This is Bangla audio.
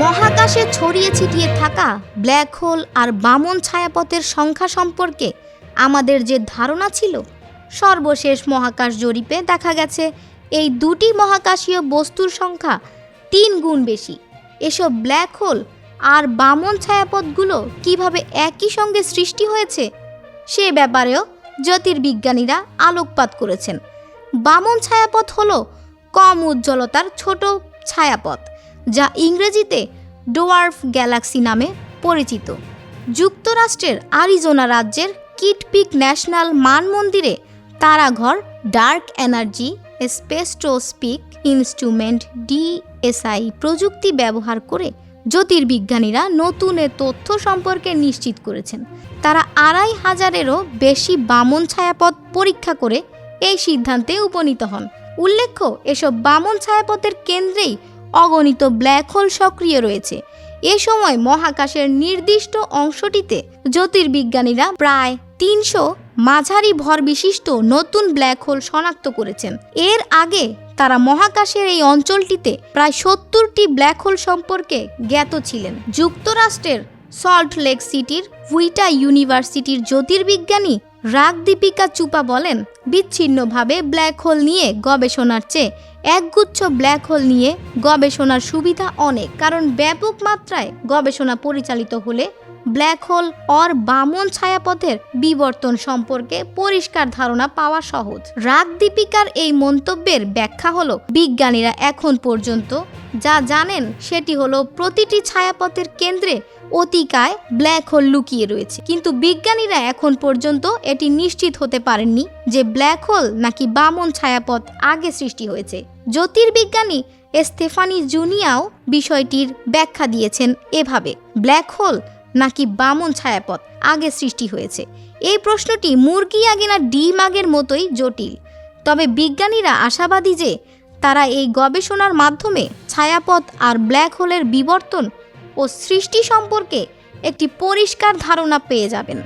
মহাকাশে ছড়িয়ে ছিটিয়ে থাকা ব্ল্যাক হোল আর বামন ছায়াপথের সংখ্যা সম্পর্কে আমাদের যে ধারণা ছিল, সর্বশেষ মহাকাশ জরিপে দেখা গেছে এই দুটি মহাকাশীয় বস্তুর সংখ্যা 3 গুণ বেশি। এসব ব্ল্যাক হোল আর বামন ছায়াপথগুলো কিভাবে একই সঙ্গে সৃষ্টি হয়েছে সে ব্যাপারেও জ্যোতির্বিজ্ঞানীরা আলোকপাত করেছেন। বামন ছায়াপথ হলো কম উজ্জ্বলতার ছোট ছায়াপথ, যা ইংরেজিতে ডোয়ার্ফ গ্যালাক্সি নামে পরিচিত। যুক্তরাষ্ট্রের আরিজোনা রাজ্যের কিট পিক ন্যাশনাল মানমন্দিরে তারাঘর dark energy spectroscopic instrument DSI প্রযুক্তি ব্যবহার করে জ্যোতির্বিজ্ঞানীরা নতুন তথ্য সম্পর্কে নিশ্চিত করেছেন। তারা 2500-এরও বেশি বামন ছায়াপথ পরীক্ষা করে এই সিদ্ধান্তে উপনীত হন। উল্লেখ্য, এসব বামন ছায়াপথের কেন্দ্রেই অগণিত ব্ল্যাক হোল সক্রিয় রয়েছে। এ সময় মহাকাশের নির্দিষ্ট অংশটিতে জ্যোতির্বিজ্ঞানীরা প্রায় 300 মাঝারি ভর বিশিষ্ট নতুন ব্ল্যাক হোল শনাক্ত করেছেন। এর আগে তারা মহাকাশের এই অঞ্চলটিতে প্রায় 70টি ব্ল্যাক হোল সম্পর্কে জ্ঞাত ছিলেন। যুক্তরাষ্ট্রের সল্ট লেক সিটির উইটা ইউনিভার্সিটির জ্যোতির্বিজ্ঞানী রাগদীপিকা চুপা বলেন, বিচ্ছিন্নভাবে ব্ল্যাক হোল নিয়ে গবেষণার চেয়ে একগুচ্ছ ব্ল্যাক হোল নিয়ে গবেষণার সুবিধা অনেক, কারণ ব্যাপক মাত্রায় গবেষণা পরিচালিত হলে ব্ল্যাক হোল আর বামন ছায়াপথের বিবর্তন সম্পর্কে পরিষ্কার ধারণা পাওয়া সহজ। রাগদীপিকার এই মন্তব্যের ব্যাখ্যা হলো, বিজ্ঞানীরা এখন পর্যন্ত যা জানেন সেটি হলো প্রতিটি ছায়াপথের কেন্দ্রে অতিকায় ব্ল্যাক হোল লুকিয়ে রয়েছে, কিন্তু বিজ্ঞানীরা এখন পর্যন্ত এটি নিশ্চিত হতে পারেননি যে ব্ল্যাক হোল নাকি বামন ছায়াপথ আগে সৃষ্টি হয়েছে। জ্যোতির্বিজ্ঞানী স্টেফানি জুনিয়াও বিষয়টির ব্যাখ্যা দিয়েছেন এভাবে, ব্ল্যাক হোল নাকি বামন ছায়াপথ আগে সৃষ্টি হয়েছে, এই প্রশ্নটি মুরগি আগে না ডিম আগের মতোই জটিল। তবে বিজ্ঞানীরা আশাবাদী যে তারা এই গবেষণার মাধ্যমে ছায়াপথ আর ব্ল্যাক হোলের বিবর্তন ও সৃষ্টি সম্পর্কে একটি পরিষ্কার ধারণা পেয়ে যাবেন।